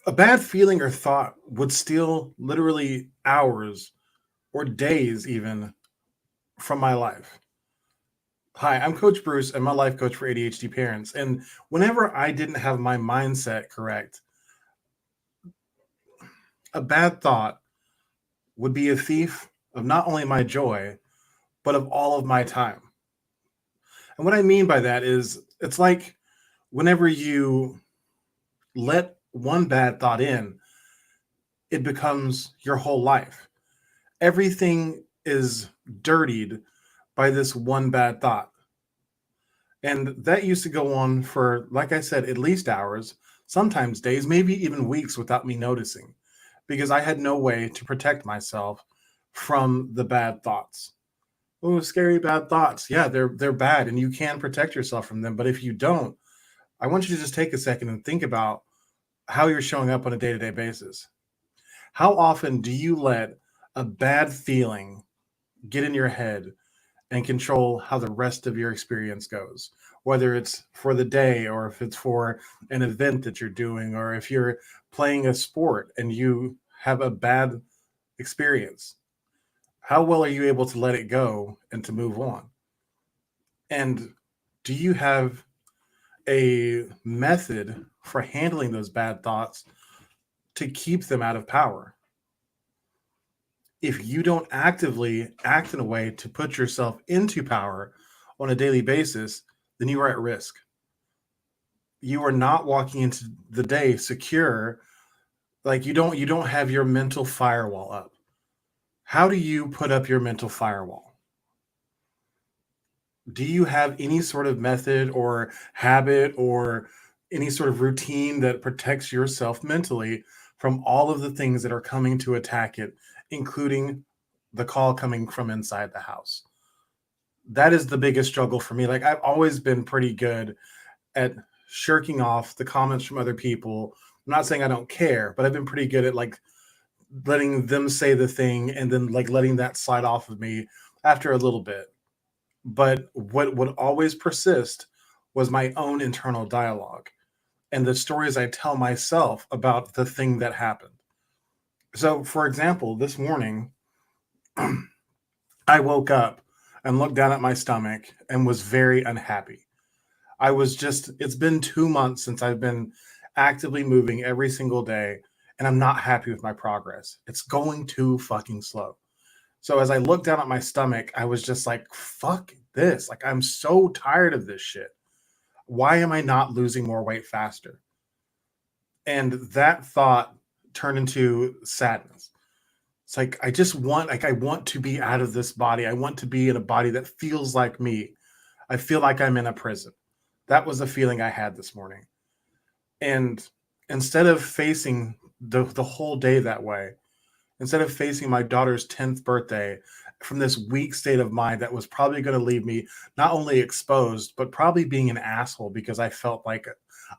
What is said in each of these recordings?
A bad feeling or thought would steal literally hours or days even from my life. Hi, I'm Coach Bruce, and my life coach for ADHD parents. And whenever I didn't have my mindset correct, a bad thought would be a thief of not only my joy, but of all of my time. And what I mean by that is it's like whenever you let one bad thought in, it becomes your whole life. Everything is dirtied by this one bad thought. And that used to go on for, like I said, at least hours, sometimes days, maybe even weeks without me noticing, because I had no way to protect myself from the bad thoughts. Oh, scary bad thoughts. Yeah, they're bad and you can protect yourself from them. But if you don't, I want you to just take a second and think about how you're showing up on a day-to-day basis. How often do you let a bad feeling get in your head and control how the rest of your experience goes, whether it's for the day or if it's for an event that you're doing, or if you're playing a sport and you have a bad experience? How well are you able to let it go and to move on? And do you have a method for handling those bad thoughts to keep them out of power? If you don't actively act in a way to put yourself into power on a daily basis, then you are at risk. You are not walking into the day secure. Like you don't have your mental firewall up. How do you put up your mental firewall? Do you have any sort of method or habit or any sort of routine that protects yourself mentally from all of the things that are coming to attack it, including the call coming from inside the house? That is the biggest struggle for me. Like, I've always been pretty good at shirking off the comments from other people. I'm not saying I don't care, but I've been pretty good at like letting them say the thing and then like letting that slide off of me after a little bit. But what would always persist was my own internal dialogue and the stories I tell myself about the thing that happened. So, for example, this morning, I woke up and looked down at my stomach and was very unhappy. It's been 2 months since I've been actively moving every single day, and I'm not happy with my progress. It's going too fucking slow. So as I looked down at my stomach, I was just like, fuck this. Like, I'm so tired of this shit. Why am I not losing more weight faster? And that thought turned into sadness. It's like I want to be out of this body. I want to be in a body that feels like me. I feel like I'm in a prison. That was the feeling I had this morning. And instead of facing the whole day that way, instead of facing my daughter's 10th birthday from this weak state of mind that was probably going to leave me not only exposed, but probably being an asshole because I felt like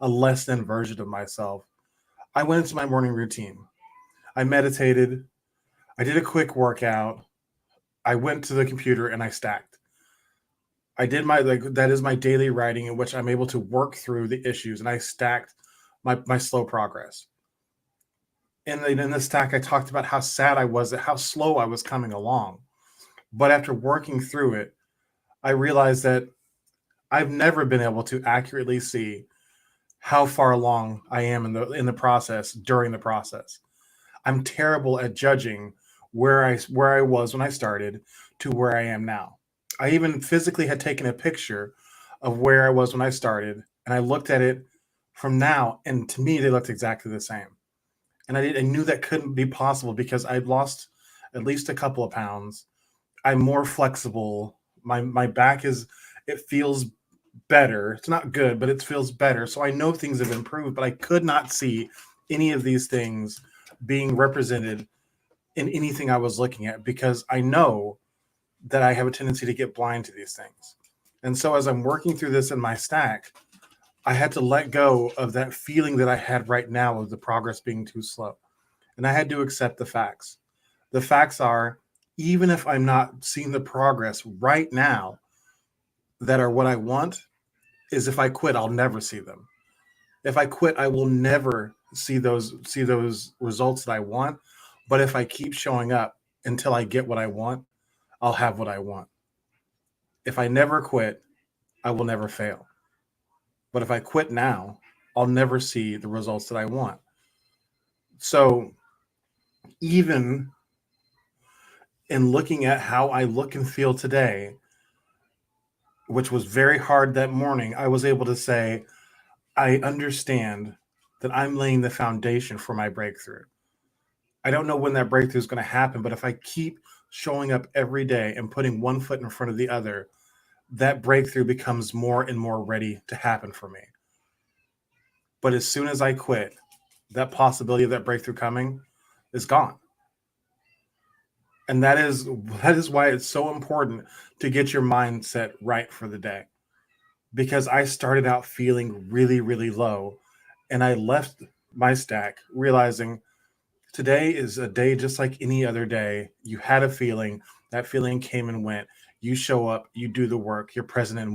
a less than version of myself, I went into my morning routine. I meditated. I did a quick workout. I went to the computer and I stacked. I did my, like, that is my daily writing in which I'm able to work through the issues, and I stacked my slow progress. And then in the stack, I talked about how sad I was at how slow I was coming along. But after working through it, I realized that I've never been able to accurately see how far along I am in the process during the process. I'm terrible at judging where I was when I started to where I am now. I even physically had taken a picture of where I was when I started, and I looked at it from now, and to me, they looked exactly the same. And I knew that couldn't be possible because I'd lost at least a couple of pounds. I'm more flexible. My back is it feels better. It's not good, but it feels better. So I know things have improved, but I could not see any of these things being represented in anything I was looking at because I know that I have a tendency to get blind to these things. And so as I'm working through this in my stack, I had to let go of that feeling that I had right now of the progress being too slow. And I had to accept the facts. The facts are, even if I'm not seeing the progress right now that are what I want, is if I quit, I'll never see them. If I quit, I will never see those results that I want. But if I keep showing up until I get what I want, I'll have what I want. If I never quit, I will never fail. But if I quit now, I'll never see the results that I want. So even in looking at how I look and feel today, which was very hard that morning, I was able to say, I understand that I'm laying the foundation for my breakthrough. I don't know when that breakthrough is going to happen, but if I keep showing up every day and putting one foot in front of the other, that breakthrough becomes more and more ready to happen for me. But as soon as I quit, that possibility of that breakthrough coming is gone. And that is why it's so important to get your mindset right for the day. Because I started out feeling really, really low, and I left my stack realizing today is a day just like any other day. You had a feeling, that feeling came and went. You show up, you do the work, you're present in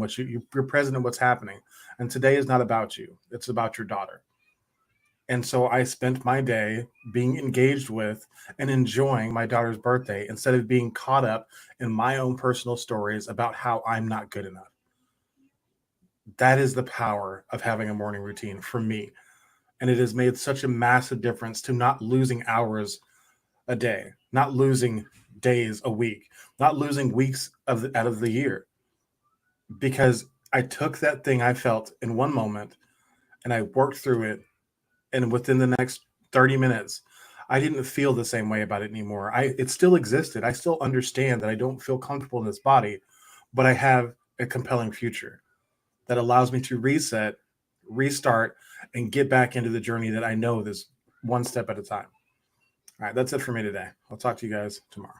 you're present in what's happening. And today is not about you. It's about your daughter. And so I spent my day being engaged with and enjoying my daughter's birthday instead of being caught up in my own personal stories about how I'm not good enough. That is the power of having a morning routine for me. And it has made such a massive difference to not losing hours a day, not losing days a week, not losing weeks out of the year, because I took that thing I felt in one moment and I worked through it, and within the next 30 minutes I didn't feel the same way about it anymore. It still existed. I still understand that I don't feel comfortable in this body, but I have a compelling future that allows me to reset, restart, and get back into the journey that I know is one step at a time. All right, that's it for me today. I'll talk to you guys tomorrow.